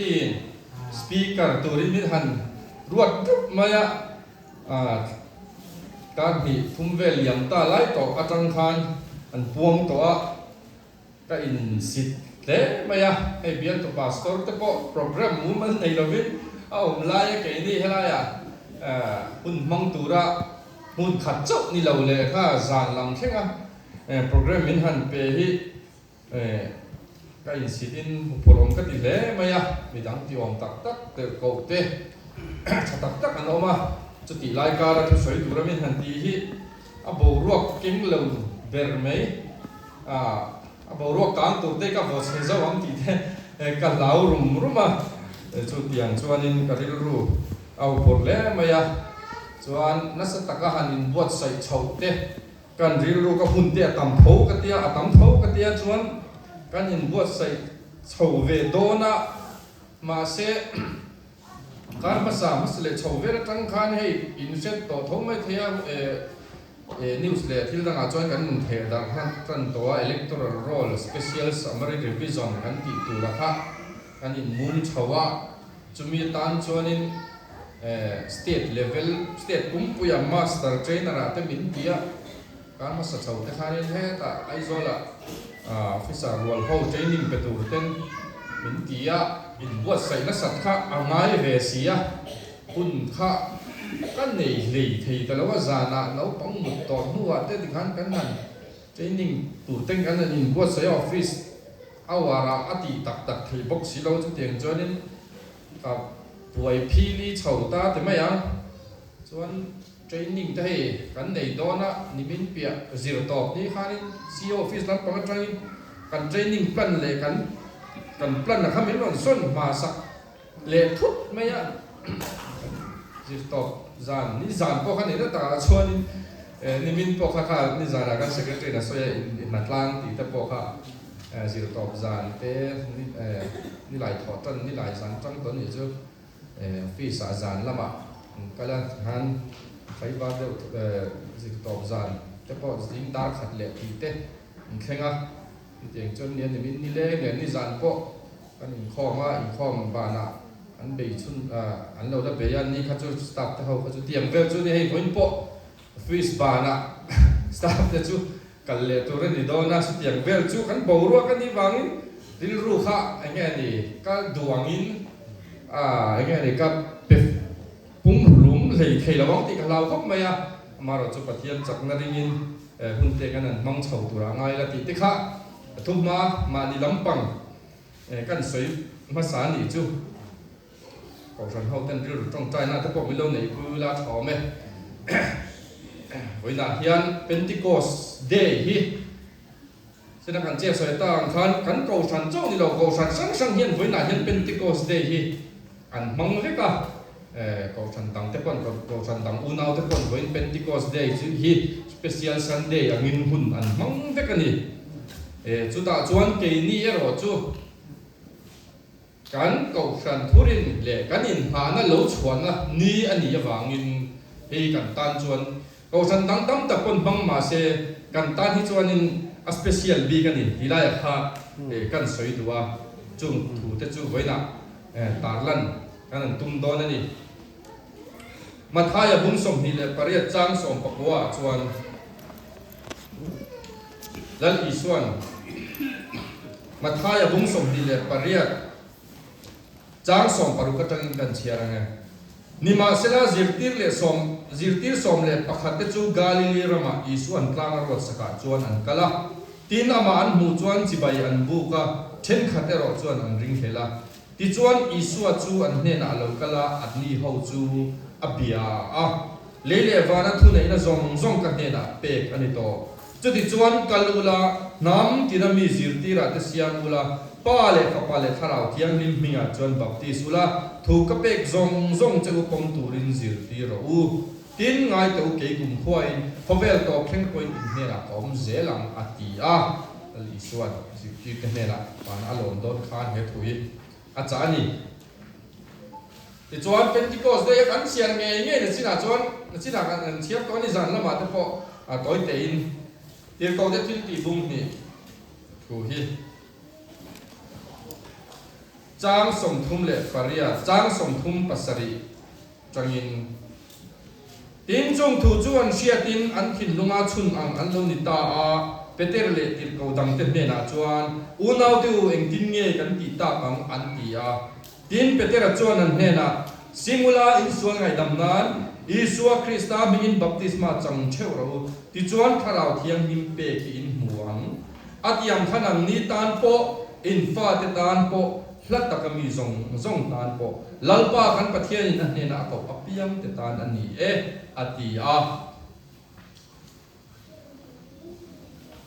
tin speaker turin min han ruat trup maya kan hi thumvel yam ta lai to atang khan an puang to a ka in sit le maya ai bian to pastor te po program woman nei lovin au lai ke ni helaya hun mang tura hun khat chok ni lo le kha zan lam thenga program min han pe hi ka in sit in polom ka ti le maya midang ti om tak tak te ko te tak tak an oma chu ti lai ka ra thu soi tura min han ti hi a bo ruak king lo ber mai a bo ruak kang tur te ka bo se zo am ti te ka lau rum ruma chu tiang chuanin ka ril ru au por le maya chuan na sa taka hanin buat sai chho te kan ril ru ka hun te tam tho ka tia atam tho ka tia chuan kan in buat sai chho ve dona ma se kan masa masle chho ve tang khan hei in set to thong mai thea news le thil danga chuan kan mun the dar han tran to electoral roll special summary revision kan ti tu la kha kan in mun chawa chumi tan chuanin state level state kumpuya master trainer ate min tia kan masa chho te khan he ta aizola officer role ho training petur ten min tia in buat sai na sat kha angai ve sia hun kha kan nei lei thei ta lawa zana no pang mut to nuwa te ti khan kan nan training tu teng kan in buat sai office awara ati tak tak thei box si lo chu tiang chuanin ka puai phili chho ta te ma yang chuan training te hei kan nei dona nimin pia zero top ni khanin CEO office lam pang training kan training plan le kan plan na khamin lon son ma sak le thut ma ya zero top zan ni zan po khan ni ta chuanin nimin po kha ni zara kan secretary na soya in matlang ti ta po kha zero top zan te ni lai tho tan ni lai san tang ton ni chu office a zan lama kala han khai ba de zero top zan te po ding dar khat le ti te khenga tiang chon ni nimin ni le ni zan po kan in khoma in khom ba na an be chun an lo da be yan ni kha chu staff ta ho kha chu tiang vel chu ni hei voin po office ba na staff ta chu kal le tu re ni do na chu tiang vel chu kan bo ro kan ni wangin ril ru kha enge ni ka duangin enge ni ka pe pum lum lei thei lawang ti ka lau khop mai a maro chu pathian chak na ringin hun te kan an mang chho tura ngai la ti te kha thuma ma ni lampang kan soi ma sa ni chu ko san ho ten ril trong tai na te po mi lo nei pu la tho me voina hian Pentecost day hi sina kan che soi ta khan kan ko san chong ni lo ko san sang hian voina hian Pentecost day hi an mang ve ka ko san dang te pon ko san dang unau te pon voin Pentecost day hi special Sunday angin hun an mang ve ka ni chu ta chuan ke ni ero chu kan ko san thurin le kan in ha na lo chuan na ni ani awangin hei kan tan chuan ko san dang dam ta pon bang ma se kan tan hi chuan in a special bi kan in hilai kha kan soi duwa chung thu te chu voina tarlan kan tum don ani mathaya bung som ni le pariat chang som pakwa chuan lal iswan mathaya bung som ni le pariat chang som paru ka tangin kan chiaranga nima sela zirtir som le pakhat te chu galili rama isuan tlang ro saka chuan an kala tin ama an mu chuan chibai an bu ka then khate ro chuan an ring hela ti chuan isua chu an hne na lo kala adni ho chu abia lele wana thu nei na zong ka hne na pek ani to chuti chuan kalula nam tinami zirtira te siang ula pale kapale tharau thiang lim minga chuan baptist ula thu ka pek zong chu pom turin zirtira tin ngai to ke kum khoi khovel to khen point in hera kom zelang atia ali suan zirtir te hera pan alon don khan he thui achani ti chuan Pentecost day kan sian nge ni china kan thiap to ni zan lama te po toi te in tir ko te tin ti bung ni thu hi จางสมทุมเลฟาริยาจางสมทุมปัสสริจังอินตินจงถูจวนเชียตินอันขินลุงอาชุนอันลนิตาอาเปเตอร์เลติลกูดังเตเนนาจวนอุณาวติวเองตินเงกันติตากังอันติอาตินเปเตอร์จวนนันเนนาซิมูลาอินส่วนไงดำนานอิสุวคริสต์มิอินบัพติสมาจังเชวเราติจวนทาราวเทียงหิมเปกิอินหวงอัตยามขนังนิตานโปอินฟาเตตานโปลัตตะกมีซงตานโปลัลปากันปะเทียนนันเนนาตบอภิยมเตตานอันนี้อติอา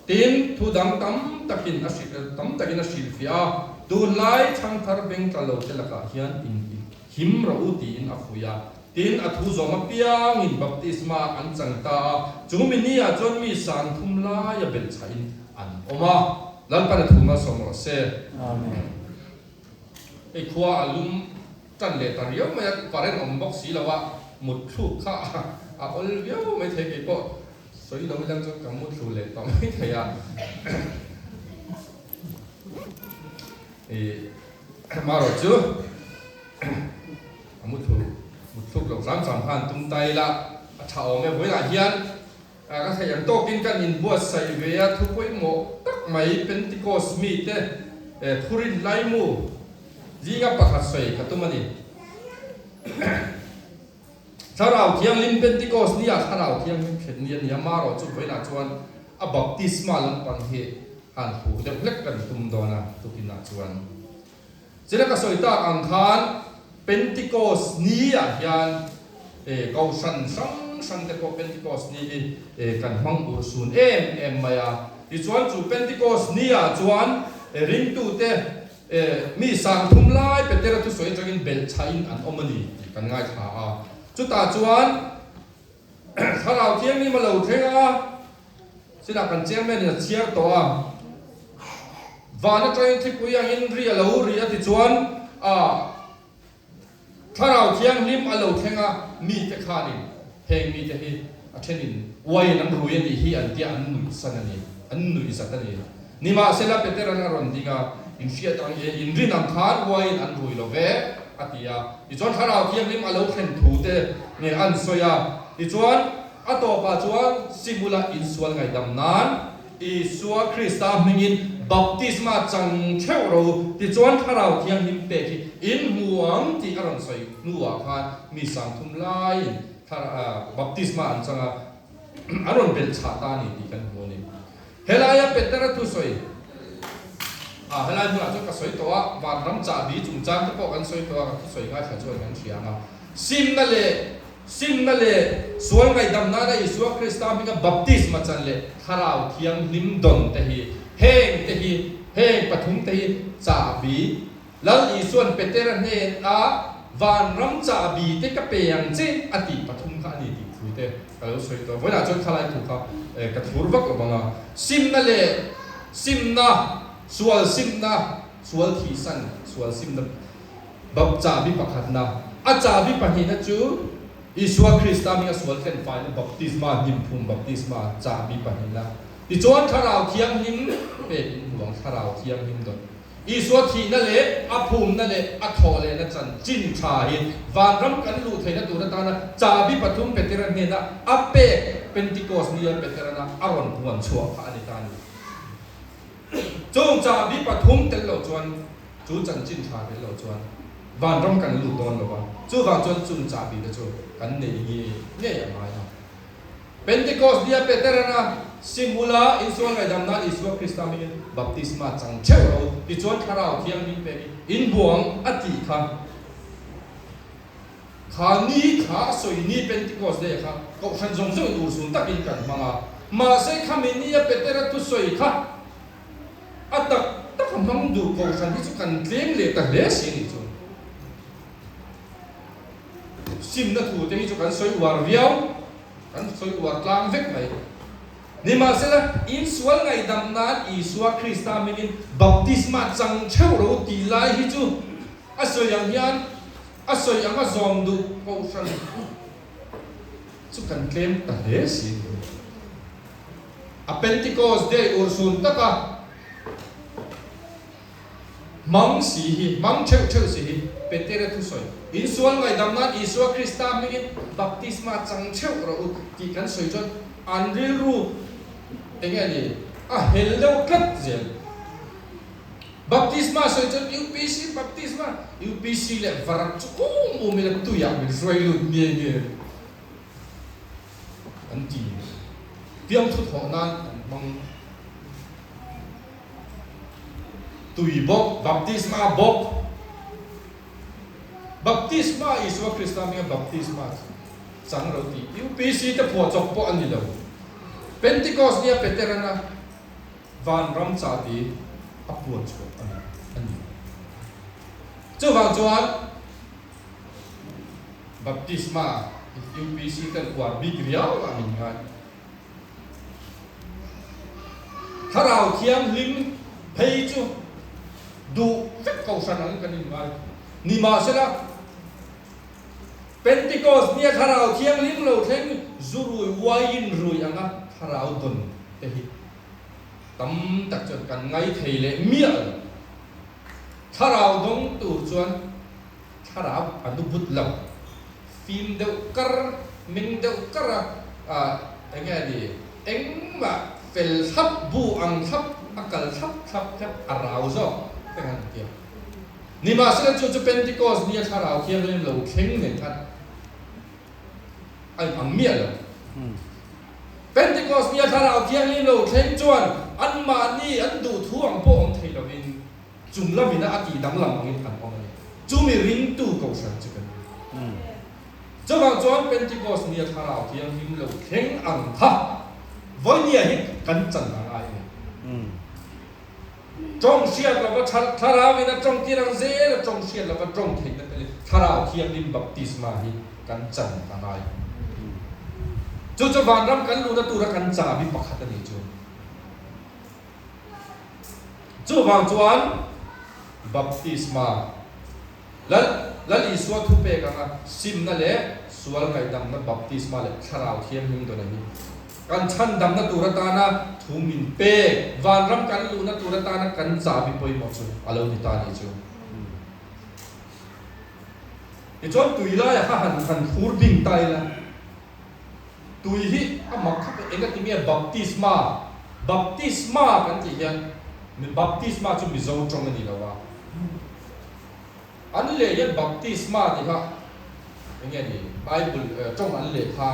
ตินทุดังตั้มตะกินอาศิตั้มตะกินอาศิลฟิอาดูไลช่างทาร์เบงตะโลเตละกะเฮียนอินหิมเราอุติอินอาฟุยาตินอัทุซองอภิยังอินบัพติสมาอันจังตาจุมินีอาจวนมีสารทุมลายเบลชัยอันอมาลัลปานะทุมาสมรเซอาเมนไอ้ขวาอลุมจันเลตาริโอไม่ปาร์เรนอมบอกสีละว่าหมดทุกข้าอาอลเวียวไม่เทกิโป所以เราไม่ต้องจำมุดสูเลยต่อไม่ได้อ่ะมาหรอจูมุดสูเราสามสามพันตุ้มไตละชาวไม่ไหวหลายยันก็ขยันโตกินกันอินบัวใส่เวียทุกวันหมดตักไม่เป็นติโกสมีเตทุรินไลมูจีกับปะขัดใส่กับตุ้มนี่ถ้าเราเที่ยงลิมเป็นติโกสนี่ถ้าเราเที่ยงเห็นเนี่ยมาเราจุดไว้หน้าจวนบัพติสมาลังปันเหหันหูเด็กเล็กกันตุ้มโดนะตุกินหน้าจวนเจริญกษอยตาอังคารเป็นติโกสนี่ยันเขาสันแต่พอเป็นติโกสนี่กันมังอุสุนมายาดิจวนจูเป็นติโกสนี่จวนริงตูเตมีสังทุมลายเป็นเตระทุสวยจังอินเบลชัยอันอมนีกันง่ายท่าจุดตาจวนถ้าเราเที่ยงนี้มาเราเที่ยงสินักกันเจียงแม่เนี่ยเชียร์ตัววานใจที่ปุยยังอินเรียเราเรียที่จวนถ้าเราเที่ยงนี้มาเราเที่ยงมีแต่ข้านี่เพลงมีแต่ที่เช่นนี้วัยนั้นรู้ยันดีที่อันที่อันหนุ่ยสันนี่อันหนุ่ยสันนี่นี่มาเสร็จแล้วเป็นเตระนารอนดีกาอินเชียตังอินรินังคาร์วัยอันรู้โลเวอติยาดิจวนถ้าเราเที่ยงนี้มาเราเห็นถูเตเนี่ยอันสวยดิจวนอัตโตปะจวนสิมุลาอินสวลไงดำนานอิสวาคริสต์มิงินบัพติสมาจังเชวโรดิจวนถ้าเราเที่ยงนี้เปกิอินห่วงที่อรันสวยนัวคานมีสังทุมไลถ้าบัพติสมาอันจังอรันเป็นชาตานี่ดีกันหัวนี่เฮลายาเป็ดเตระทุสวยเฮลายาจุดก็สวยตัววันรำจ่าบีจุ่มจ้างที่พวกกันสวยตัวสวยง่ายขจรกันเชียงซิมนั่นแหละส่วนไงดำน้าได้อิสวาคริสต์มีกับบัพติสมาจันเล่ถ้าเราเที่ยงลิมดอนเตหีเฮงปฐุมเตหีจ่าบีแล้วอีส่วนเป็ดเตระเนวันรำจ่าบีเตกเปียงเจอติปฐุมข้านี่ติคุยเตก็สวยตัวเวลาจนขลายถูกครับกระถูรบักหรือเปล่าซิมนั่นแหละซิมนะสวลซิมนะสวลทีสันสวลซิมนะบัพจ่าบีปักขัดนะอาจ่าบีปะหินะจูอิสวาคริสต์มีกับสวลเข็นไฟนะบัพติสมาหิมพุมบัพติสมาจ่าบีปะหินะดิจวนถ้าเราเที่ยงหิมเป็นหลวงถ้าเราเที่ยงหิมดอนอิสวาทีนั่นแหละอาภูมินั่นแหละอาทอเลยนะจันจินชาหินวันรำกันลูเทนะตัวนั้นตานะจ่าบีปฐุมเป็นเทระเนนะอาเปเป็นติโกสเนียเป็นเทระนะอารอนหวนชัวพระอนิตานีจงจ่าบีปฐุมเตลโลจวนจูจันจินชาเตลโลจวนวันรำกันลูตอนหรอวะจูว่าจวนจุนจ่าบีเตจูกันเนี่ยอย่างไรนะเป็นติโกสเนียเป็นเทระนะซิมูลาอินส่วนไงดำนั้นอิสวาคริสต์มีบัพติสมาจังเชวเราดิจวนคาราเทียงมินเปกิอินบวงอติคันขานี้ขาสวยนี้เป็นติโกสเดียค่ะก็ขันจงดูสุนตักินกันมาเสกขามินี้เป็นเตระตุสวยค่ะอัตตะคำมังดูก็ขันที่สุกันเลี้ยงเลี้ยงแต่เลี้ยงสิ่งนี้จงซิมนัทูเตหิสุกันสวยวาร์เวียวกันสวยวาร์กลางเวกไหมนี่มาเสร็จแล้วอินส่วนไงดำนั้นอิสวาคริสต์มีกินบัพติสมาจังเชวโรตีไลฮิจูอาศัยอย่างยันอาศัยอย่างก็ซอมดูก็ฉันสุกันเคลมแต่เดสิอาเป็นติโกสเดย์อุรสุนตะกะ mang si hi mang cheu si hi petere thu soi in sual ngai dam na Isua Krista mingin baptisma chang cheu ro ki kan soi chon anril ru enge ni a hello kat zel baptisma soi chon UPC baptisma UPC le varak chu mu mi le tu ya mi roi lu ni an ti tiam thu tho nan mang tui bok baptisma bok baptisma Isua Krista mi baptisma sang ro ti UPC te pho chok po ani lo Pentecost nia peterana van ram cha ti apuan chu ani chu wang chuan baptisma UPC kan kwa big riau a min ngai tharau thiam lim phei chu du phek kau san ang kan in ngai ni ma sela Pentecost nia tharau thiam lim lo theng zurui wain rui anga tharau don te hi tam tak chon kan ngai thei le mia tharau dong tu chuan tharau anu but lam phim deu kar min deu kara enge di eng ma fel thap bu ang thap akal thap arau zo tengan kia ni ma sela chu Pentecost nia tharau thiam lim lo theng ne khat ai ang mia lo Pentecost nia tharau thiam lim lo theng chuan an ma ni an du thuang po ong thei lo in chung lamina ati dam lam ngin kan ong ni chu mi ring tu ko san chu kan cho vào chuan Pentecost nia tharau thiam lim lo theng ang tha voi nia hi kan chan na ai ni trong siat la va tharau ina trong tirang ze la trong siat la va trong thei na pe tharau thiam lim baptisma hi kan chan na ai chu van ram kan lu na tu ra kan cha bi pakhat ani chu wang chuan baptisma lal Isua thu pe ka sim na le sual ngai dam na baptisma le tharau thiam lim do na hi kan chan dam na tu ra ta na thu min pe van ram kan lu na tu ra ta na kan cha bi poi mo chu alo ni ta ni chu e chon tui la ya han thur ding tai la tui hi amak khap enga ti mi baptisma kan ti hian min baptisma chu mi zo trong ani lawa an le yan baptisma ti ha enge ni Bible trong an le kha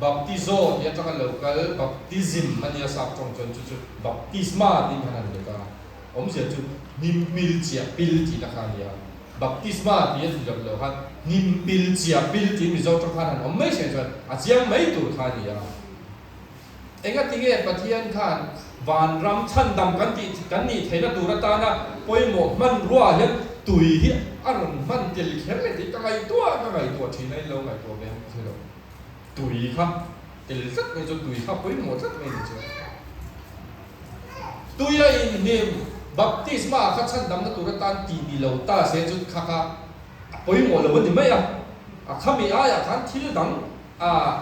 baptizo ti atang local baptism mania sap trong chon chu baptisma ti hanan le ka om sia chu nim pil chia pil ti la kha nia baptisma ti ti lo ha nim pil chia pil ti mi zo trong khan om mai se chon a chiang mai tu kha nia enga ti ge pathian khan van ram chan dam kan ni theina tura ta na poimo man ruwa hian tui hi aron man tel kher le ti ka ngai tua thi nai lo ngai to be thilo tui kha tel sat ngai jo tui kha poimo sat ngai chu tui ya in nim baptisma kha chan dam na tura ta ti di lo ta se chu kha poimo lo ni mai a khami a ya khan thil dang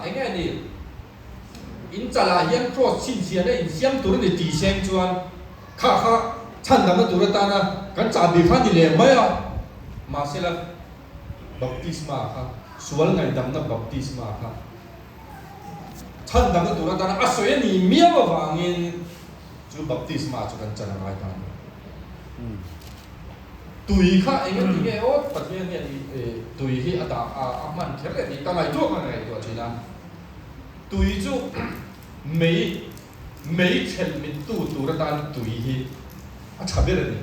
enga ni in chala hian cross chin sia na in siam tur ni ti seng chuan kha chan dam na tur ta na kan cha bi kha ni le mai ma sela baptisma kha sual ngai dam na baptisma kha chan dam na tur ta na asoya ni mia wa wangin chu baptisma chu kan chala mai ta tui kha enga ti nge ot pathian ni tui hi ata man kher le ni ta ngai to ka ngai to china tui chu mấy chel mit tu ra tan tui hi a chaber ni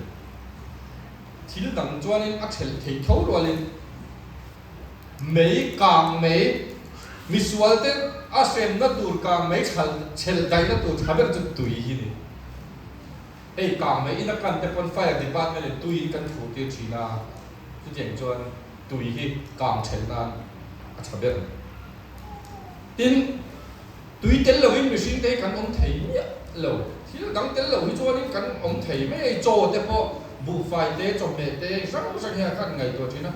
thil dang chuan in a chel thei tho lo lin mấy kang mấy misual te a sem na tur kang mấy chel dai na tu chaber chu tui hi ni ei kang mấy in a kan te pon fire department le tui kan thu te china chu jeng chuan tui hi kang chel na a chaber tin tui tel lo in machine te kan om thei lo thil dang tel lo hi chuan in kan om thei me ei cho te po bu fai te chom me te sang ha kan ngai to thina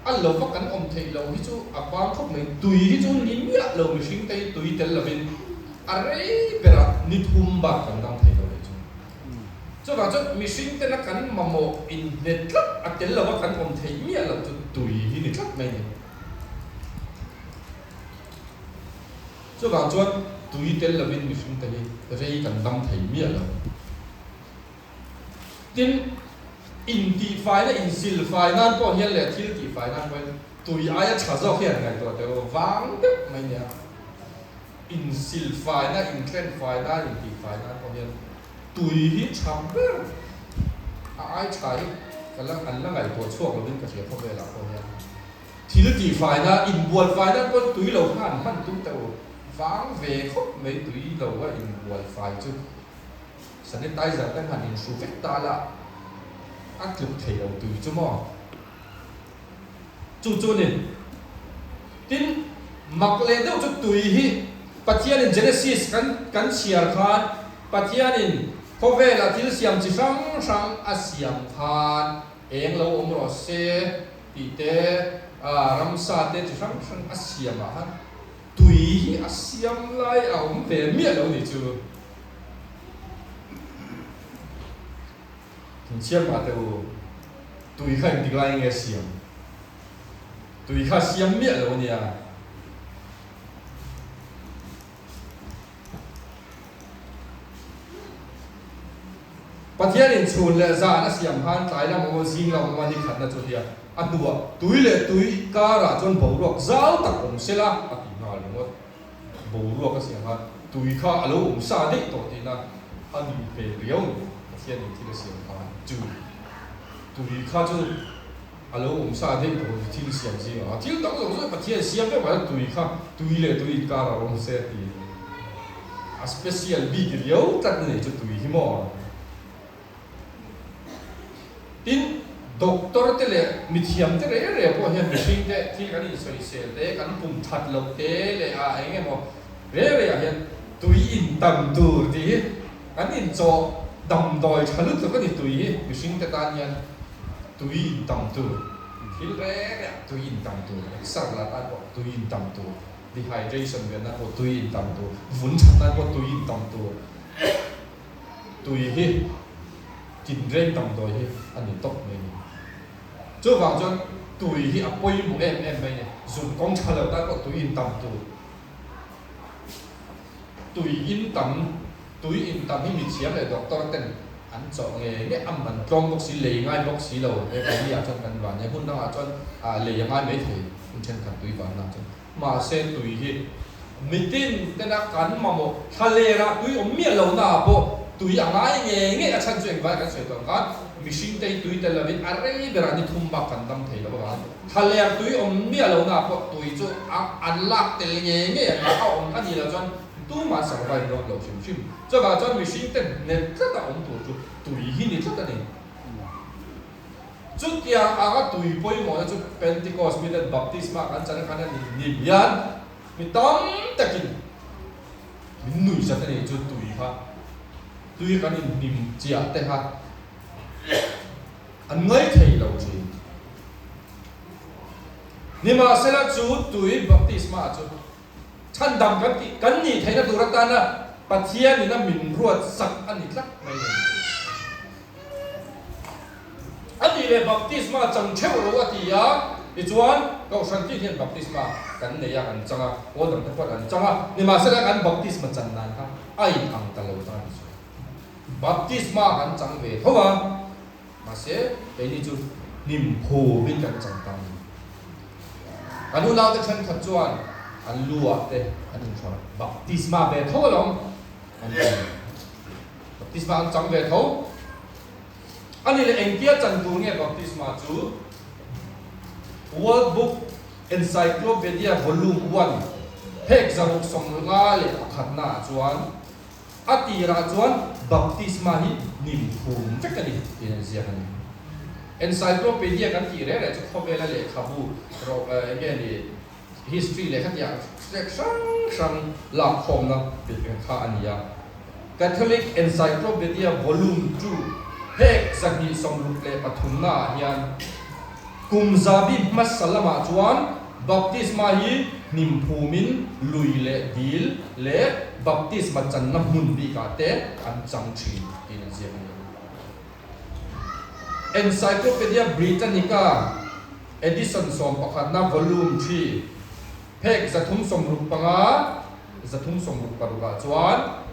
an lo va kan om thei lo hi chu a pam khop mai tui hi chu nin ya lo machine te tui tel lo in are pera ni thum ba kan dang thei lo chu cho vào cho machine tên là cắn mà một in net lắm à cái là nó cắn còn thấy mía là tùy hi net lắm này cho vào cho tùy tên là bên machine tên này cái cần đâm thấy mía là tin in ti file là in sil file nan po hiền lệ thiếu ti file nan quen tùy ai trả rõ hiện ngàyตัวเดียวvắng đấy mày nhá in sil file na in trend file na in ti file nan po hiền tùy hi chăm bơ ai chạy cái là anh là ngàyตัวช่วงเราเล่นกระเทียมพวกเวลาพวกนี้ทีละกี่ฝ่ายนะอินบวลฝ่ายนั้นก็ตุยเราผ่านมันตุ้งเตาฟังเวคบไม่ตุยเราว่าอินบวลฝ่ายจุดสันนิษฐานจากนั้นหันอินสูฟิกตาละอักลุกเที่ยวตุยจุ่มจู่ๆนี่ทิ้งมักเล่นเดี๋ยวจุดตุยฮีปัจจัยในเจเนซิสกันเชียร์ขาดปัจจัยนี่พอเวลาที่เสียมจิฟังสังอาเสียมพานเองเราอมรสเซตีเตรำซาเตจิฟังสังอาเสียมฮะตุยอาเสียมไล่เอาเวเมียเราดิจูถึงเชื่อมาเตวตุยข้าติไล่เงี้ยเสียมตุยข้าเสียมเมียเราเนี่ยประเทศอินชูนและจานเสียมพันตายแล้วมันซิงเรามันนี่ขัดนะจุดเดียอันตัวตุยเลยตุยการะจนบูรวกเจ้าตักองเสละอันนั้นเลยว่าบูรวกก็เสียพันตุยข้าอารมณ์ซาดิตัวที่นั่นอันนี้เป็นเรื่องประเทศนี้ที่เสียมพันจูตุยข้าจนอารมณ์ซาดิตัวที่เสียมจริงอ่ะที่ต้องบอกว่าประเทศเสียมไม่ว่าตุยข้าตุยเลยตุยการะองเสละที่สเปเชียลบีเดียวตัดเนี่ยจะตุยที่มอtin doctor te le mithiam te re po hian machine te thi kan in soi sel te kan pum that lo te le a enge mo re hian tui in tam tur ti kan in cho dam doi thalut to kan ni tui machine te tan hian tui in tam tur thil re tui in tam tur sak la tan po tui in tam tur dehydration ven na po tui in tam tur vun chat na po tui in tam tur tui hiกินเร่งต่ำโดยที่อันนี้ตกเลยเจ้าว่าจนตุยที่อภัยบุเอ็มไปเนี่ยส่วนกองชาเราได้ก็ตุยอินต่ำตุยอินต่ำที่มีเสียงเลยดอกตอร์เต้นอันจ่อเงี้ยเนี่ยอันมันกล้องบอกสีเลยง่ายบอกสีเราไอ้คนที่อยากจนกันวันเนี่ยพุ่นต้องอาจนเลยง่ายไม่ถึงคุณเช่นกันตุยวันนั้นจนมาเส้นตุยที่มิตินแต่นักการมาโมทะเลละตุยอมเมียเราหน้าโบตุยอะไรเงี้ยอาจารย์ช่วยไว้กันช่วยตัวกันมิชินเตยตุยแต่ละวินอะไรเบรานิทุ่มบักกันตั้มเทละบ้านทะเลตุยอมเมียเราหน้าพอตุยจู่อันลักเตยเงี้ยเอาอมอันนี้ละจนตู้มาสังไว้เราชิมจะว่าจนมิชินเตเนี่ยก็ต้องอมตัวจู่ตุยหินี่ก็ต้องเนี่ยจุดyang agakตุยป่วยหมดจุดเพนติคอสมีแต่บัพติสมากันจันทร์กันนี่นิบยันมีตั้มตะกินมีหนุ่ยจันทร์นี่จุดตุยค่ะตุยกันนี่นิมเจียแต่ฮะอันไงเที่ยวจีนี่มาเสร็จจุดตุยบัพติสมาจุดฉันดำกันนี่เที่ยวตัวรัตนะปัจเจียนี่นะมินรวดสักอันนี้ลักไม่เลยอันนี้เลยบัพติสมาจังเชื่อรู้ว่าที่ยาอีจวนก็ฉันที่เห็นบัพติสมากันเนี่ยกันจังอ่ะโอ้ดังทุกคนกันจังอ่ะนี่มาเสร็จกันบัพติสมาจันนั้นครับไอ้ทางตะลุตันบัพติสมากันจังเวทว่ามาเสียไอ้นี่จุดนิมโพวินกันจังตังอันนู้นเราจะเช่นขัดจวนอันลัวเตะอันนี้ชอบบัพติสมาเวทว่าลงอันนี้บัพติสมาจังเวทอันนี้เลยเอ็งเกียจันตูเนี่ยบัพติสมาจู World Book Encyclopedia Volume 1เพกจะมุกสมงาเลยขัดหน้าจวนอัติราจวนบัพติสมาฮินิมภูมิเฟกันนี่ที่นั่นเสียกัน Encyclopedia กันที่เรื่องอะไรจะเข้าไปแล้วเลยขับูเราเงี้ยนี่ history เลยขัดอย่างช่างหลักคมนะเป็นข้าอันนี้ Catholic Encyclopedia Volume 2เพกจะมีสมรุปเลยปฐุมนาเฮียนกุมซาบิมัสลามาจวนบัพติสมาฮีนิมภูมินลุยเลดีลเลบัพติสมาจันนมุนบีกาเตอันจังชีที่นั่นเสียง Encyclopedia Britannica edition som pakhat na volume 3 phek zathum somruk panga zathum somruk paruka chuan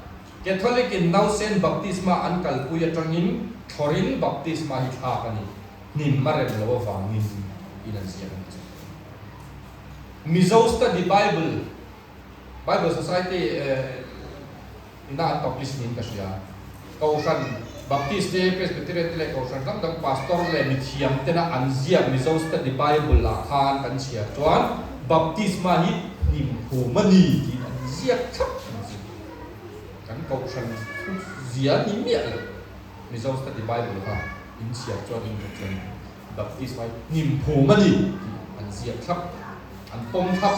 Catholic in Nausen baptisma an kalpuya tangin thorin baptisma hi tha kani nim mare lo wangin inan sian Mizo Study Bible Society ina publish nin kasya kausan Baptist Day Presbyterian le kausan dang pastor le mithiam tena anzia Mizo Study Bible la khan kan chia chuan baptisma hi nim humani ki anzia thap kan kausan zia ni mia Mizo Study Bible ha in chia chuan in chuan baptisma nim humani anzia thap an pom thap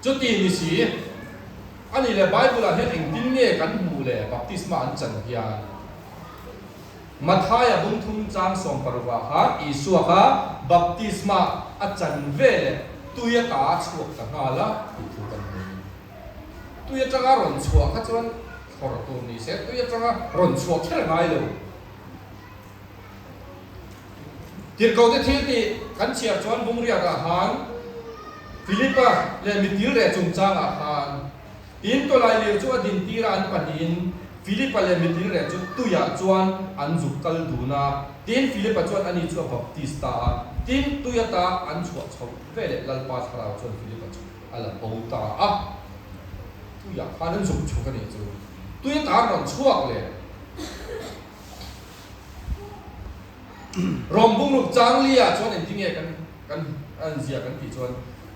จุดนี้สิอันนี้เลยไบเบิลเห็นเองดิ้นเนี่ยกันหมู่เลยบัพติศมาอันจันทร์ยามัทธิวบุญทุ่งจางส่งปรวาฮะอิสุฮะบัพติศมาอันจันเวลตุยตาชวกต่างละที่ถูกกันเลยตุยจังการอนชวกข้าจวนขอตัวนี้เสร็จตุยจังการอนชวกแค่ไหนเลยที่เขาจะที่นี่กันเชียร์จวนบุญเรียกอาหารฟิลิปปะเลมิติเรจุงจางอาหารอินตัวลายเลี้ยวจวนดินตีรานปันอินฟิลิปปะเลมิติเรจุตุยจวนอันจุกกัลดูนาดินฟิลิปปะจวนอันนี้จวนบัพติสตาดินตุยตาอันจวนชาวเวเลลัลปาสคราจวนฟิลิปปะจวนอัลบูตาอ่ะตุยอันนั้นจุกชุกันนี่จวนตุยตาหนอนชั่วเลยรวมบุญลูกจางเลียจวนเอ็นที่เนี่ยกันอันเสียกันที่จวน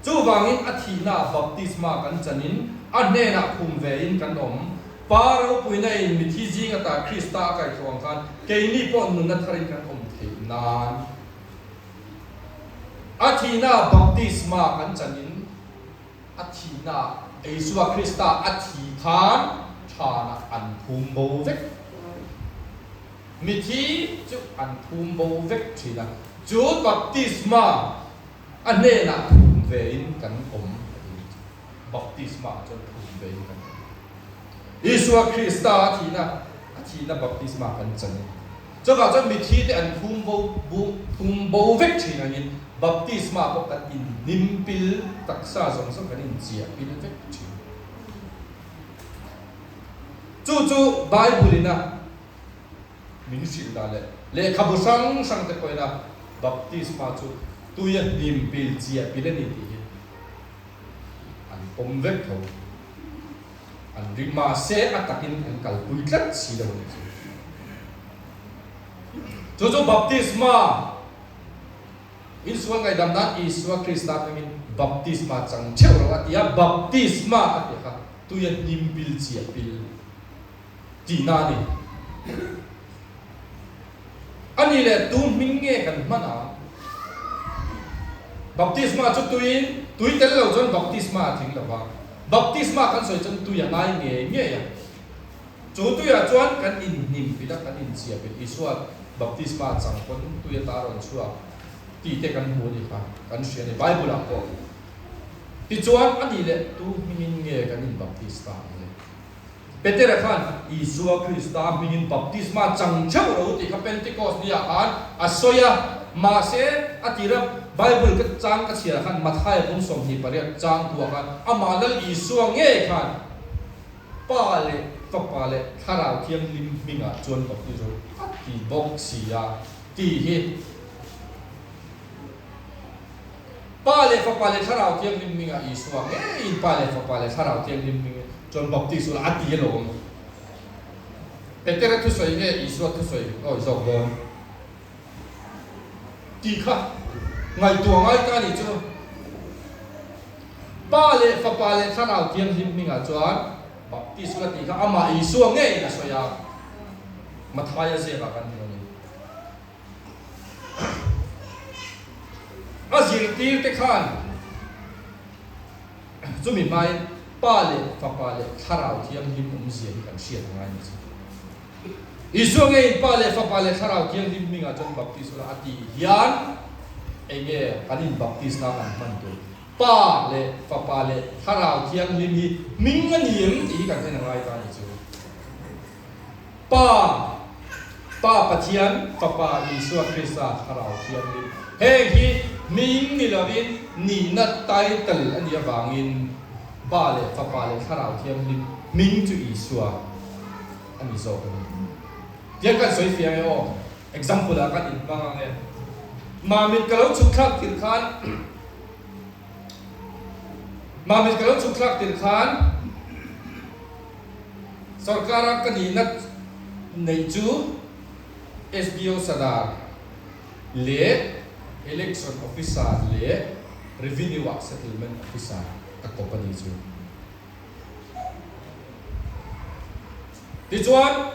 จู่วางอินอธินาบัพติศมากันจันินอันเนนักคุมเวอินกันอมปาเราปุยในมิทิจิงตาคริสตาไก่ทวงกันเกนี่ปนนุนทรินกันอมเทนานอธินาบัพติศมากันจันินอธินาเอสุวคริสตาอธิฐานฐานะอันภูมิโบเวกมิทิจุอันภูมิโบเวกทีนะจุดบัพติศมาอันเนนักเวอินกันอมบัพติศมาจนภูมิเวอินกันอิสุวคริสต์อาทีนะบัพติศมากันจันจะก็จะมีที่ที่อันภูมิโบเวกทีนั้นบัพติศมาพวกกันอินนิมปิลตักษาสงสารกันอินเจียปิลเวกทีจู่ไบเบิลนะมินสิลดาเลขบุษังสังเตปอยนะบัพติศมาจู่ตุยนิมปิลเจียปิลนี่ทีอันปมเวกเขาอันริมาเซอัตกินอันกัลปุยกัดสีดาวนี่จู่บัพติศมาอินส่วนไงดำนั้นอิสวาคริสต์นั้นมินบัพติศมาจังเชื่อว่าที่บัพติศมาอะไรครับตุยนิมปิลเจียปิลจีนานี่อันนี้แหละตูมิงเง่กันมันอ่ะบัพติศมาจุดตุยเตลเราจนบัพติศมาถึงแล้วว่าบัพติศมากันสวยจนตุยนายเง่ยจุดตุยจวนกันอินนิมปิลกันอินเสียเป็นอิสวาบัพติศมาจังคนตุยตารอนชัวที่เตกันหัวนี่ค่ะกันเชื่อในไบเบิลอ่ะก็ที่จวนอันนี้แหละตูมิงเง่กันอินบัพติศมาเปเตอร์ขันอิสุวคริสต์มินินบัพติศมาจังเจ้าเราที่เขาเป็นติโกสนี่ขันอัศยามาเสอติระไบเบิลก็จังก็เสียขันมัทธิวบุญส่งที่ปริยัติจังตัวกันอามาลอิสุวเง่ขันป้าเล่ก็ป้าเล่ข้าราเทียมลิมมิงอ่ะจวนบัพติศที่บอกเสียที่เฮป้าเล่ก็ป้าเล่ข้าราเทียมลิมมิงอ่ะอิสุวเง่อินป้าเล่ก็ป้าเล่ข้าราเทียมลิมมิงจนบัพติศละอัติโลมเปเตอร์ทุสวยเนี่ยอิสวาทุสวยโอ้ยจบเลยดีค่ะไงตัวไงกันนี่จ้ะป้าเล่ฟ้าป้าเล่ข้าเราเทียมหิมมิงอ่ะจวนบัพติศละดีค่ะอามาอิสวาเนี่ยนะสวยอ่ะมาทายเสียกันนี่อาจิรตีเตขันจุมิไม่ป้าเล่ฟ้าป้าเล่ข้าเราเทียมหิมมุมเสียกันเสียทำไงนี่อิสุเงย์ป้าเล่ฟ้าป้าเล่ข้าเราเทียมหิมมิงอ่ะจนบัพติศละอัติยันเองเนี่ยกันอินบัพติศนากันมันตัวป้าเล่ฟ้าป้าเล่ข้าเราเทียมหิมมิงเงินยิมที่กันเป็นอะไรกันนี่จูป้า pa pathian papa Isua Krista harau thiam ni he hi ming ni lovin ni na title ani awangin ba le papa le harau thiam ni ming chu Isua ani zo dia kan soi fiang o example la kan in bang nge mamit kalau chuklak til khan mamit kalau chuklak til khan sarkar ka ni na nei chu SBO sadar le election officer le revenue settlement officer ka company chu ti chuan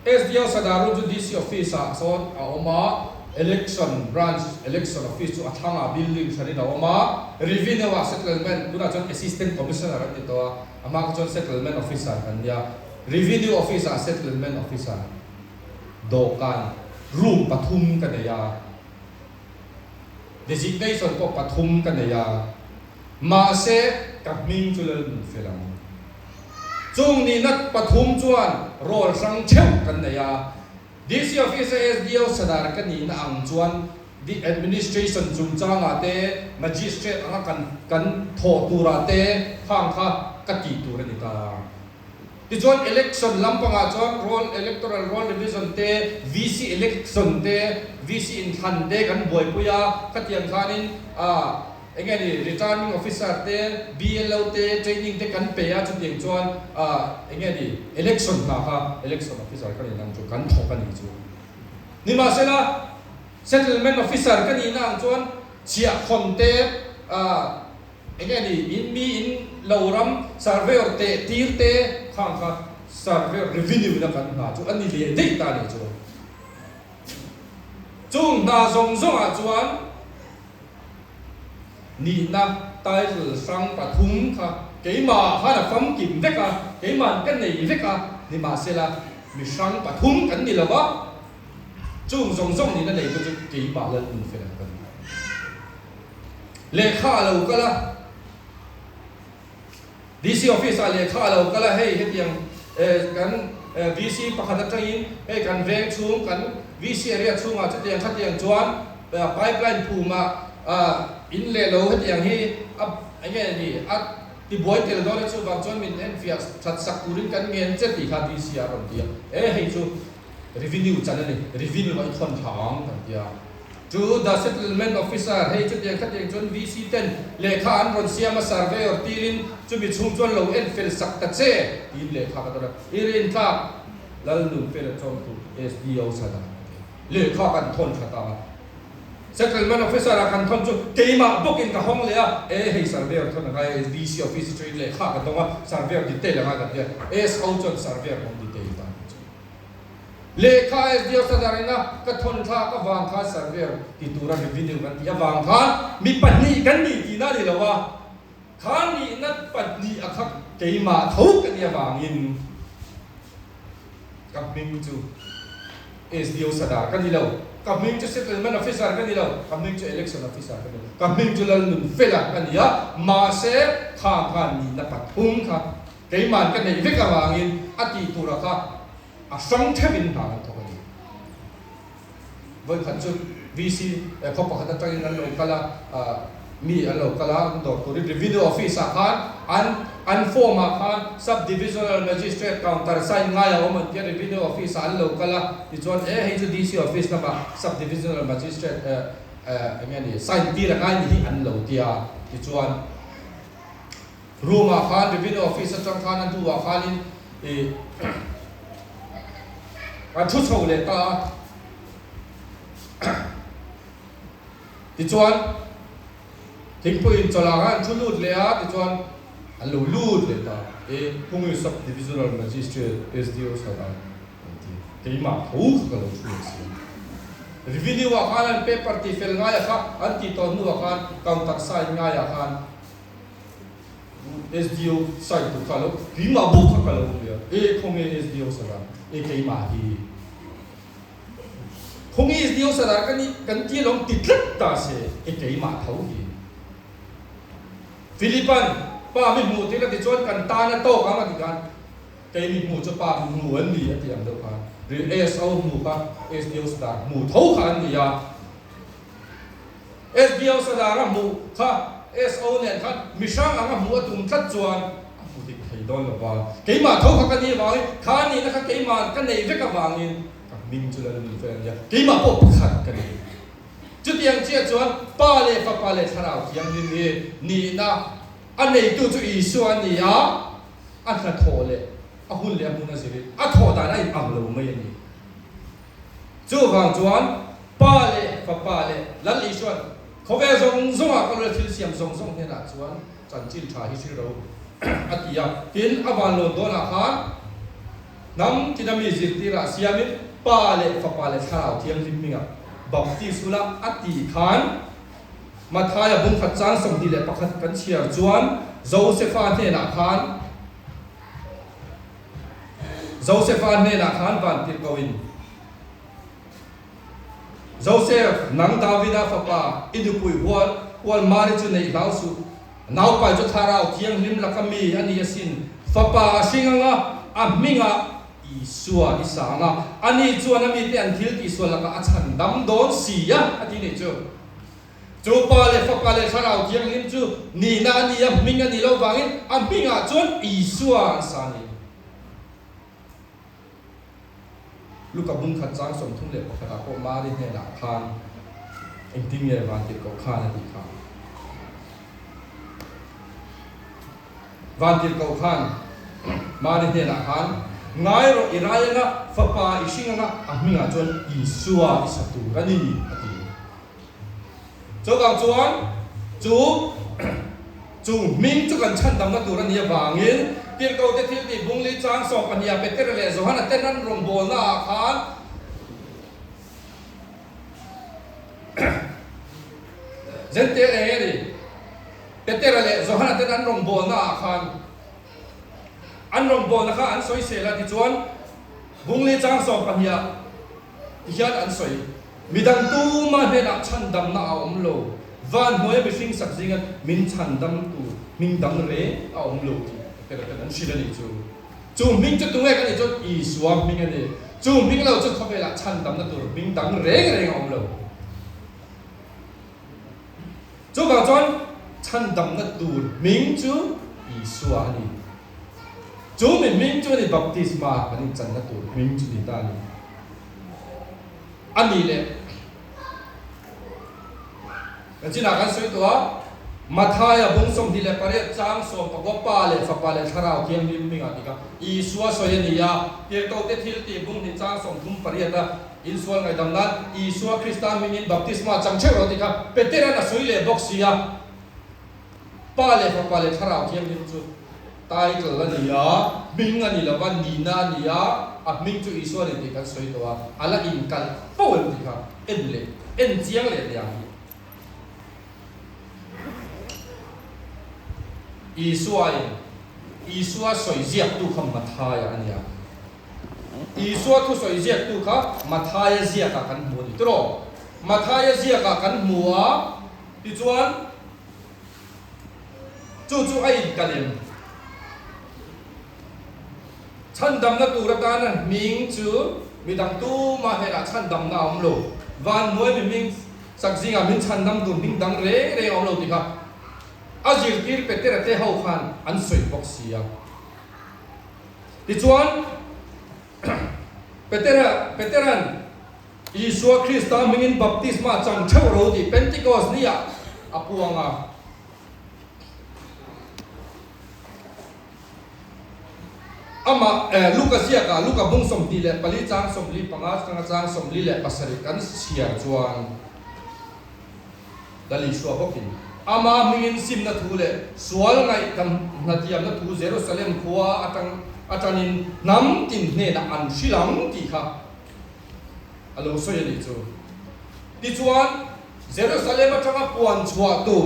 SDO sadar chu DC officer so oma election branch election office chu athanga building sari na oma revenue settlement tuna chon assistant commissioner ati to ama chon settlement officer kan dia revenue officer settlement officer dokan room pathum kanaya designation ko pathum kanaya ma se kaming chulal felang chung ni nat pathum chuan rol sang cheu kanaya DC officer SDO sadar kani na ang chuan the administration chung changa te magistrate anga kan tho tura te khang kha kati tura ni ta ti chuan election lampanga chuan roll electoral roll division te VC election te VC in than te kan boi puya khatian khanin engeni returning officer te BLO te training te kan pe ya chu tiang chuan engeni election na kha election officer kan nang chu kan tho kan ni chu ni ma sela settlement officer kan ni nang chuan chia khon te engeni in mi in loram surveyor te tir te khang kha surveyor revenue na kan na chu ani le dei ta ni chu chung na zong zong a chuan ni na title sang pathum kha keima hana fam kim veka keima kan nei veka ni ma sela mi sang pathum kan ni lawa chung zong zong ni na nei chu keima la in fe kan le kha lo kala DC officer le kha lo kala hei hetiang kan VC pakhat atangin kan veng chung kan VC area chung a chutiang khatiang chuan pipeline puma in le lo hetiang hi enge ni ti boy tel do le chu bang chuan min en fia that sak turin kan ngen che ti kha DC a ron dia hei chu revenue channel ni revenue mai thon thang kan dia to the settlement officer hei chu tiang khatiang chuan VC 10 le kha an ron siama surveyor tirin chu bi chung chuan lo en fel sak ta che tin le kha ka da irin kha lal nun fel chom tu SDO sada le kha kan thon khata settlement officer kan thon chu keima booking ka hong le a hei surveyor thon ka VC officer train le kha ka tonga surveyor detail nga ka dia SO chon surveyor hong detail ta le kha SDO sadarina ka thon tha ka wang kha surveyor ti tura revenue kan ti awang kha mi pani kan ni ti na ni lawa khan ni nat pani akhak keima thau kan ya wangin kapming chu SDO sadar kan ni lo kapming chu settlement officer kan ni lo kapming chu election officer kan ni lo kapming chu lal nun fela kan ya ma se kha khan ni na pathum kha keima kan nei veka wangin ati tura kha asang thebin ha to kan voi khan chu VC ko pakhat atangin an lo kala mi alo kala do to revenue officer khan an form khan subdivisional magistrate counter sign nga ya om ti revenue officer an lo kala ti chon hei chu DC office na ba subdivisional magistrate engani sign ti ra kai ni an lo tia ti chuan room khan revenue officer chang khan an tu wa khanin a thu chho le ta ti chuan thingpuin cholangan thulut le a ti chuan an lo lut le ta phungui subdivisional magistrate SDO sada keima thuk ka lo thu si revenue wa khan paper ti fel nga ya kha an ti ton nu wa khan counter sign nga ya khan SDO side to kha lo keima bu kha ka lo ya khonge SDO sada keima hi khonge SDO sada kan ti long ti tlat ta se keima thau hi Philippines pa mi mu ti la ti chuan kan ta na to ka ma ti kan ke mi mu chu pa mu an ni ati am do kha หรือ ASO หมู่ครับ SDO สดาหมู่เท่ากันนี่ยา SDO สดาหมู่ค่ะ SO เนี่ยครับมิช่างอ่ะหมู่ตุ่มทัดจวนหมู่ที่ใครโดนหรอวะเกี่ยมาเท่ากันนี่วางข้านี่นะครับเกี่ยมากันในเวกับวางนี่มิงจุลนิเฟนเนี่ยเกี่ยมาพบขัดกันนี่จุดยังเชี่ยจวนป้าเล่ฟ้าป้าเล่ชราวยังนี่นะอันนี้ตัวจุอีส่วนนี่อ่ะอันนั้นโทเลยอ่ะหุ่นเลี้ยงหุ่นนั่นสิอ่ะโทได้ได้อัมโลไม่ยังนี่จู่ฟังจวนป้าเล่ฟ้าป้าเล่ลัลลีส่วนเขาเวซงอ่ะก็เลยที่เสียมซงเนี่ยนะจวนจันจิลชาฮิชิโร่อัติยากินอวันโลโดนอาหารน้ำที่น้ำมีจิตที่ระเสียมิป้าเล่ฟ้าป้าเล่ชราวเทียมริมมิงอ่ะบัพติสุลาอัติขานมาทายบุญขัดจางสมดีเล่ประคัดกันเชียร์จวนโจเซฟานเนนักขานโจเซฟานเนนักขานวันติดกวินโจเซฟนังดาวิดาฟ้าป้าอินดุปุยหัวมาริจุในลาวสุนาวไปจุดทาราวเทียงลิมลักมีอันนี้สินฟ้าป้าสิงห์อ่ะอามิงอ่ะอีสัวอีสางอ่ะอันนี้จวนมีแต่อันทิลอีสัวลักอาชันดำโดนเสียอันนี้เนี่ยจูป้าเล่ฟ้าป้าเล่ชราวเทียงลิมจูนี่นานี่อ่ะมิงอันนี้เราวางอินอามิงอ่ะจวนอีสัวสานีลูกกับบุญขัดจางสมทุ่งเล็บขนาดโคมาดิเนี่ยหนักพานเอ็งทิ้งเยวันติดกับข้านั่นดีครับวันติดกับข้านมาดิเนี่ยหนักพานง่ายรออีไรนะฟ้าป่าอีชิงนะอ่ะมิงอ่ะจวนอีสัวอีสัตุกันนี่อ่ะทีจงกับจวนจูมิงจุกันชันดำนักตัวนี้วางอินเกี่ยวกับที่ที่บุญลิจางสองปัญญาเป็นเตระเลสหันเต้นนั้นรวมโบนาขานเจนเตเอรีเป็นเตระเลสหันเต้นนั้นรวมโบนาขานอันรวมโบนาขานอันสวยเสียละที่จวนบุญลิจางสองปัญญาที่ยันอันสวยมีดังตู้มาเห็นชันดำนาอมโลวันหัวไปฟิงสักสิ่งมินชันดำตู้มิงดำเร่อมโลแต่นั้นชิลนี่จูมิงจุดตรงนี้กันนี่จุดอีสวมมิงอันนี้จูมิงเราจุดเข้าไปละชันดำนั่นตัวมิงดำเร่งอมโลจูบางจวนชันดำนั่นตัวมิงจูอีสวานี่จูมิงจูนี่บัพติสมาอันนี้จันนั่นตัวมิงจูนี่ตานี่อันนี้เลยแล้วที่นักการสวยตัวมาทายบุญสมดีเลยประเดี๋ยวจางสมปกป้าเลยฟ้าป้าเลยชราวเทียมริมมิงอ่ะดีครับอีสัวสวยนี่ยาเกี่ยวกับที่ที่บุญที่จางสมทุ่มประเดี๋ยวอินสัวไงดำนั้นอีสัวคริสต์มินิบัพติสมาจังเชื่อเราดีครับเป็นเตระน่ะสวยเลยบ็อกซี่อ่ะป้าเลยฟ้าป้าเลยชราวเทียมริมจุดตายตัวละนี่ยามิงอันนี้ละวันนีนานี่ยาอ่ะมิงจุอีสัวเลยดีครับสวยตัวอะไรอินกันโป้เลยดีครับเอ็นเลยเอ็นเจียงเลยอย่างนี้อีสัวสวยเจียบตู้คำมาทายอันนี้อีสัวทุสวยเจียบตู้ค่ะมาทายเจียบกันหมดตรอมาทายเจียบกันหัวที่จวนจู่ไอ้กันเองฉันดำนักตัวรัตน์นั้นมิงจู่มีดังตู้มาเห็นฉันดำน้าอมโลวันมวยมิงสักสิ่งมิงฉันดำตัวมิงดังเร่อมโลดีค่ะอาจิลกิร์เป็นเตระเตะหาขันอันสวยบ็อกซี่อ่ะที่ชวนเป็นเตระอิสุคริสต์มิงินบัพติสมาจังเช่าเราดีเป็นติโกสนี่อ่ะอาพวงอ่ะอามาลูกเสียกะลูกบุ้งสมดีเลยปลิจางสมลีปังอาจางสมลีเลยปัสสริกันเสียจวนดลิชัวบอกกินอามามิงินซิมนัทูเลสวลไงกันนัดยามนัทูเยรูซาเล็มขัวอาจารย์น้ำตินเนนอันชิลังตีค่ะอารมณ์สวยดีจูดิจวนเยรูซาเล็มอาจารย์ปวนชัวตู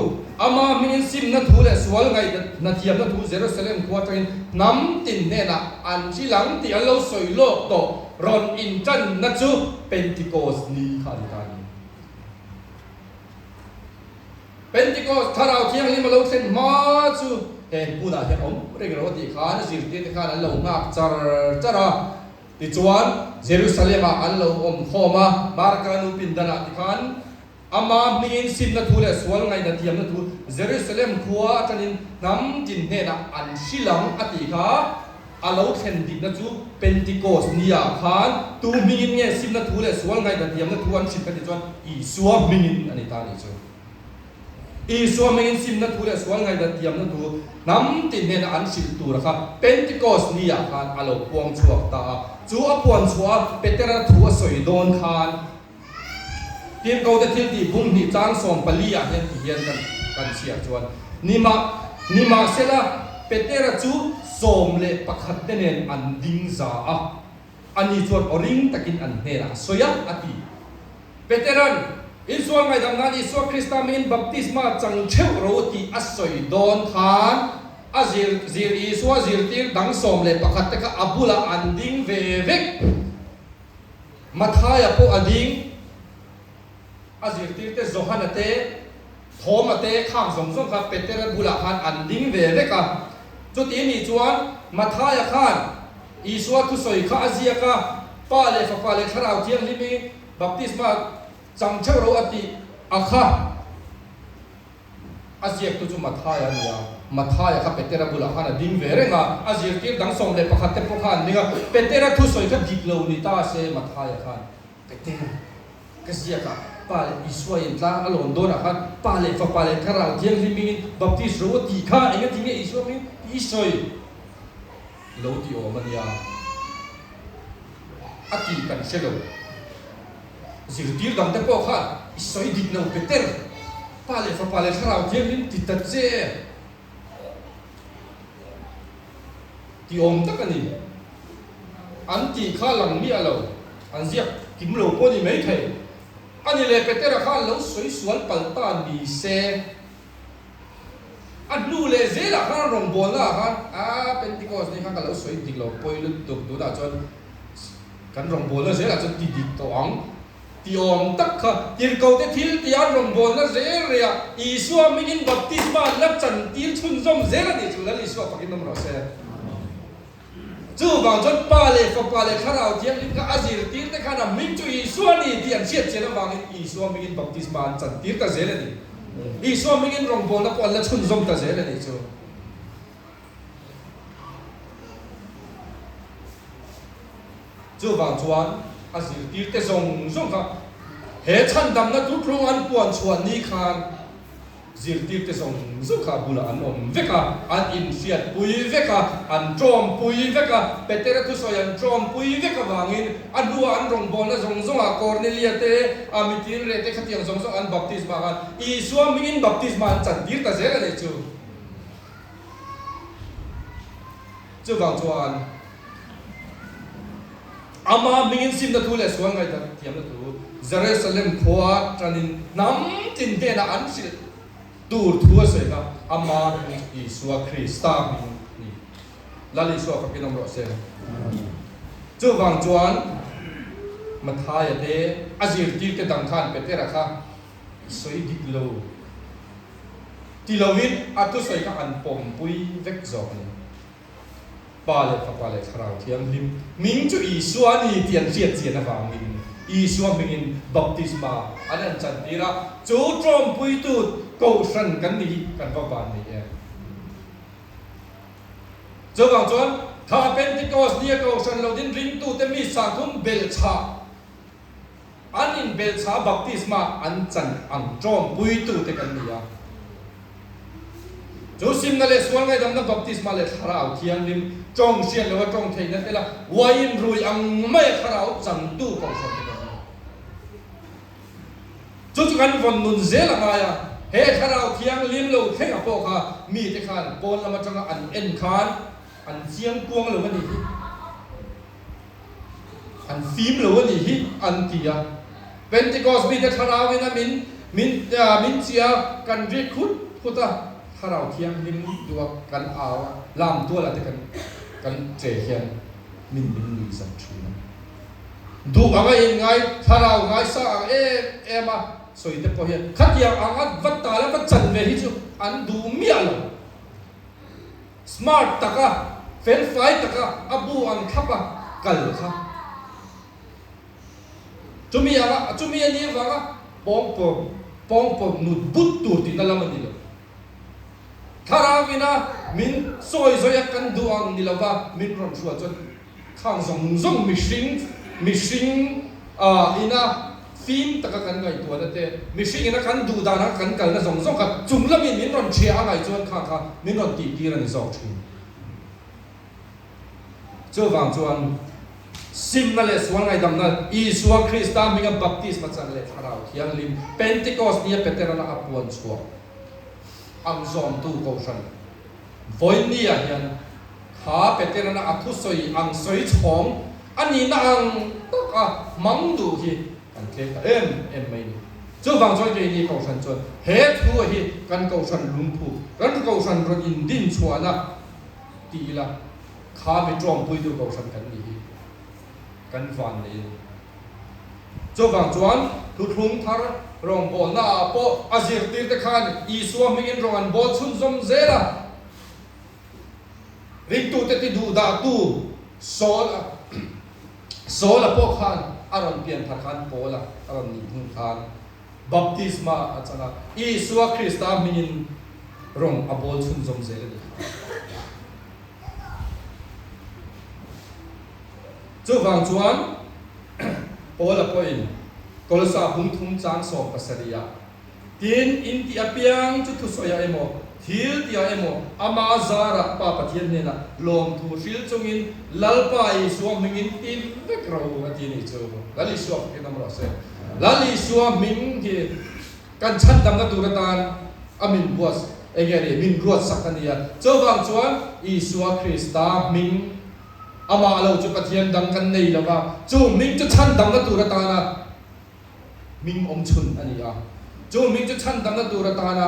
อามามิงินซิมนัทูเลสวลไงนัดยามนัทูเยรูซาเล็มขัวอาจารย์น้ำตินเนนอันชิลังตีอารมณ์สวยโลกโตรอนอินจันนัดจูเป็นติโกสนีค่ะดิการเป็นที่ก็ถ้าเราเที่ยงนี้มาลงเส้นมาจูผู้น่าเห็นผมเรียกว่าที่ข้านี่สิที่ข้านั้นลงมากจาระ ติจวนเยรูซาเล็มอันเราขอมามาร์กานูปินดานาติคันอามามีนซิมนัทูเลสวลไงนัทียมนัทูเยรูซาเล็มขัวจันินน้ำจินเนนะอันชิลังอติค่ะอาเราเห็นดินัทูเป็นติโกสนิยาคันตูมีนเนี่ยซิมนัทูเลสวลไงนัทียมนัทูอันชินกันติจวนอีสัวมีนอันนี้ตาดิจวนอีสัวมีนซิมนัทูเลสวลไงนัทียมนัทูน้ำจินเนนะอันชิลตูนะครับเป็นติโกสนิยาคันอาเราพวงชวกตาจูอพวนชัวเป็นเตระทัวสวยโดนคานเตียนเขาจะทิ้งที่บุ้งที่จางส่งปลีอ่ะเห็นที่เห็นกันเชียร์ชวนนี่มาเสร็จละเป็นเตระจูส่งเละประคัดเนนอันดิ้งซาอ่ะอันนี้ชวนอริงตะกินอันเนระสวยอติเป็นเตระอิสวาไงดำนั้นอิสวาคริสต์มินบัพติศมาจังเชื่อรู้ที่อัศสวยโดนคานอาซิลอิสวาซิลตีร์ดังส่งเละประคัดแต่ก็อับุละอันดิ้งเวเวกมาท้ายพวกอันดิ้งอาซิลตีร์เตโซฮันเตโทมาเตข้ามสมส่งครับเป็นเตระบุละคันอันดิ้งเวเวกอะจุดนี้มีจวนมาท้ายคันอิสวาทุสอยข้าอาเซียกะป้าเลฟป้าเลขราวเทียงลิมีบัพติศมาจังเชื่อรู้อติอาคาอาเซียตุจุมาท้ายอันนี้มาท้ายครับเป็นเตระบุละคันดิ้งเวเรงะอาเซียตีร์ดังส่งเลยประคัตเตปคันนี่ก็เป็นเตระทุสอยก็ดิกโลนิตาเซมาท้ายคันเป็นเตระก็เสียกะป้าเลอิสวาอินทราอลอนโดนะครับป้าเลฟป้าเลขราวเทียงลิมีบัพติศรู้ตีข้าเองก็ทิ้งอิสวามิอิสวยโลติโอมันยาอติกันเชลสิริดังเตปคันอิสวยดิกโลเป็นเตระป้าเลฟป้าเลขราวเทียงลิมีติดตัดเจที่อมตะกันนี่อันที่ข้าหลังมีอะไรอันเสียกิมโลพอดีไม่ใช่อันนี้เลยเป็นเตระข้าเราสวยสวนปัลตานมีเซอันนู้เลยเจ้าข้ารองบอลละข้าเป็นที่ก็นี่ข้าก็เราสวยดีเราปล่อยลุตุดูได้จนกันรองบอลแล้วเจ้าจนดีตัวอังที่อมตะข้าที่เขาจะทิ้งที่อันรองบอลแล้วเจ้าเรียอิสวามิกินบัพติศมาแล้วจันที่ชุนซอมเจ้าเนี่ยจุลลิสวาพักินน้ำร้อนเซ่จู่บางจนป้าเลฟป้าเลข้าเราเทียงลิมก็อาซิลตีร์แต่ข้าน่ะมิจูอิสวานี่ที่อันเชียดเชียดบางอิสวามิกินบัพติศมาจันตีร์ตาเจ้าเนี่ยอิสวามิกินรองบอลแล้วก็อัลลอฮ์ชุนซอมตาเจ้าเนี่ยจู่บางจวนอาซิลตีร์แต่ส่งครับเหตุฉันดำนัดทุกโรงอันปวนชวนนี้คันซิลตีร์แต่ส่งข้าบุลอันอมเวกะอันอินเฟียดปุยเวกะอันโจมปุยเวกะเปเตระทุสยันโจมปุยเวกะบางอินอันดูอันรองบอลและส่งอาคอร์เนเลียเตอามิตินเรเตขัดยังส่งอันบัพติศมากันอีสวามิกินบัพติศมาจัดดีร์ตาเซกันเลยจู่บางจวนอามามิกินซิมนัทูเลสวงไงแต่เทียมนัทูเยรูซาเล็มขวาจันินน้ำจินเดนะอันสิตูร์ทัวเสกอามาอิสวาคริสตามินี่ลาลิสวาพักินอมรอเซจู่บางจวนมาทายเดอาซิลตีร์ดังขันเป็นเตระค่ะสวยดิกโลที่เราวินอัตุสวยกับอันปมปุยเวกจอกป้าเล็กป้าเล็กคราวเทียมลิมมิงจูอิสวานี่เตียนเจียนเจียนนะฟังมิงอิสวามิงบัพติศมาอันนั้นจันทีระจูโจมปุยตูดกูสันกันนี่กันก็บานนี่เองเจ้าบางจวนถ้าเป็นที่กอสเนี่ยกูสันเราดินริงตูเตมีสังคมเบลชาอันนี้เบลชาบัพติศมาอันจันอันโจมปุยตูเตกันนี่จูซิมนั่นเลยส่วนไงดำนั้นบัพติศมาเลยคราวเทียงลิมจงเชียนเลยว่าจงเทียนนั่นเองละวายินรุยอังไม่คราวจันตูของสันติจุดกันวันนุนเซลงายเฮคราวเทียงลิมโลเทงอโปคามีที่ขันปนละมาจังอันเอ็นคานอันเสียงกวงหรือว่านี่อันฟิล์มหรือว่านี่อันที่เป็นที่กอสมีแต่คราววินามินเสียกันเรียกคุดพุทธถ้าเราเทียงลิมดูกันเอาลามตัวละแต่กันเจียนมินลุยสันชุนดูอะไรยังไงถ้าเราไงสร้างเอมาสวยแต่พอเห็นขัดยังอันวัดตาแล้วก็จันเวทิจูอันดูมีอะไรสมาร์ทตะกะเฟนไฟตะกะอับูอันขับกัลค่ะ cumi ani wanga pong nu but tu ti nalam ni lo tharawina min soi zoya kan duang nilawa min ron shuwa chon khang zong mishing ina phim taka kan ngai tua te mishing ina kan du da na kan kal na zong ka chungla min ron chia ngai chuan kha min ron ti ran zong thin cho wang chuan sim na le suang ngai dam na Isua Krista minga baptism chan le tharau thiang lim Pentecost nia petera na apuan chua ang zom tu ko san voin nia hian kha petera na athu soi ang soi chong ani na ang taka mang du hi kan ke ka em mai ni cho wang choi ke ni ko san chuan he thu hi kan ko san lum phu kan ko san ron in din chuana ti la kha mi trom pui du ko san kan ni kan van ni cho wang chuan thu thung thar rong bol na po azir tir te khan Isua mingin rong an bol chun zom zera ring tu te ti du da tu sola po khan aron pian thar khan pola aron ni thung khan baptisma achana Isua Krista mingin rong abol chun zom zera cho wang chuan pola point kolsa bung thung chang so pasaria tin in ti apiang chu thu soya emo thil ti emo ama zara pa pathian ne na lom thu hril chungin lalpa Isua mingin tin vek ro ati ni chu lali suak ke namra se lali Isua ming ki kan chan dam na turatan amin buas egere min ruat sakania cho wang chuan Isua Krista ming ama lo chu pathian dang kan nei lawa chu ming chu chan dam na turatana ming om chun ania chu ming chu chan dam na turatana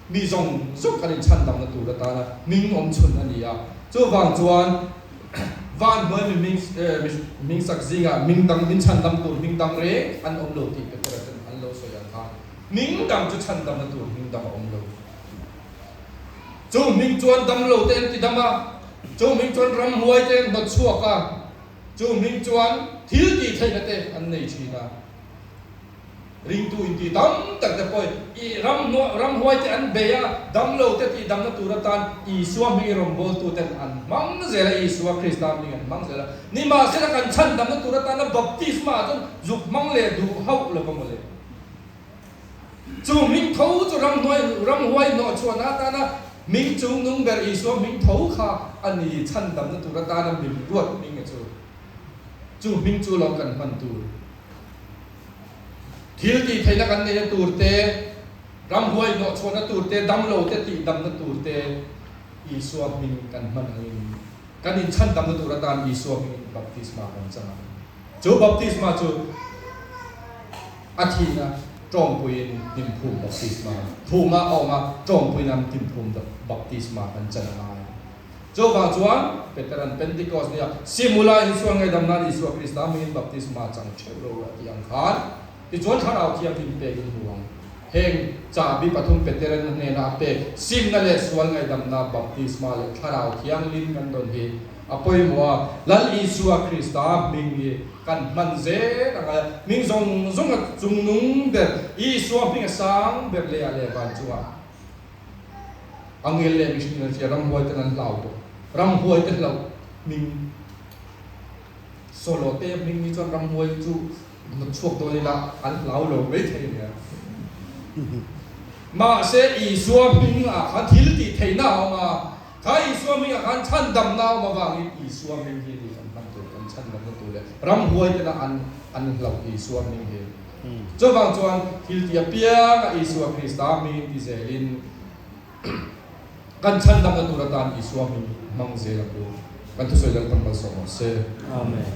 mi zong kan chan dam na turatana ming om chun ania chu wang chuan van boy ming sak zinga ming dang min chan dam tur ming dang re an om lo ti pe tan an lo so yan ha ming dang chu chan dam na tur ming dang om lo chu ming chuan dam lo ten ti dama chu ming chuan ram huai ten not chuaka chu ming chuan thil ti thaina te an nei thina ring tu in ti dam tak te poi I ram huai te an beya dam lo te ti dam na turatan Isua mi rom bol tu ten an mang zela Isua Krista mi an mang zela ni ma se kan chan dam na turatan na baptisma chon zuk mang le du hau lo bang le chu ming thau chu ram huai no chuan na ta na ming chung nung ber Isua ming thau kha ani chan dam na turatan mi ruat ming chu ming chu lo kan man tu thil ti thaina kan nei turte ram huai no chona turte dam lo te ti dam na turte Isua ming kan man angin kan in chan dam na turatan Isua ming baptisma kan changa chu baptisma chu athina trong puin nim phum baptisma thuma oma trong puinam tim phum baptisma kan changa cho wang chuan veteran Pentecost nia simula in suang ngai dam na Isua Krista ming baptisma chang chelo ti ang khan ti chuan tharau thiam tin pe in huang heng cha bi pathum veteran ne na pe sim na le suang ngai dam na baptisma le tharau thiang lim kan don hi apoi mo lal Isua Krista ming ni kan man ze anga ming zong chung nung ber Isua ming sang ber le ale ban chuwa angel le mission ni ram huai tan lau ram huai te lau ming solo te ming ni chon ram huai chu no chuak do ni la an lau lo ve the ni ma se Isua ming a kha thil ti theina ma kha Isua ming a khan chan dam na ma wang Isua ming hi ni kan tu kan chan dam na tu le ram huai te na an lau Isua ming hi cho wang chuan thil ti apia Isua Krista ming ti zelin kan chan dam na turatan Isua ming mang zela ko kan tu soy lang pang balso se amen.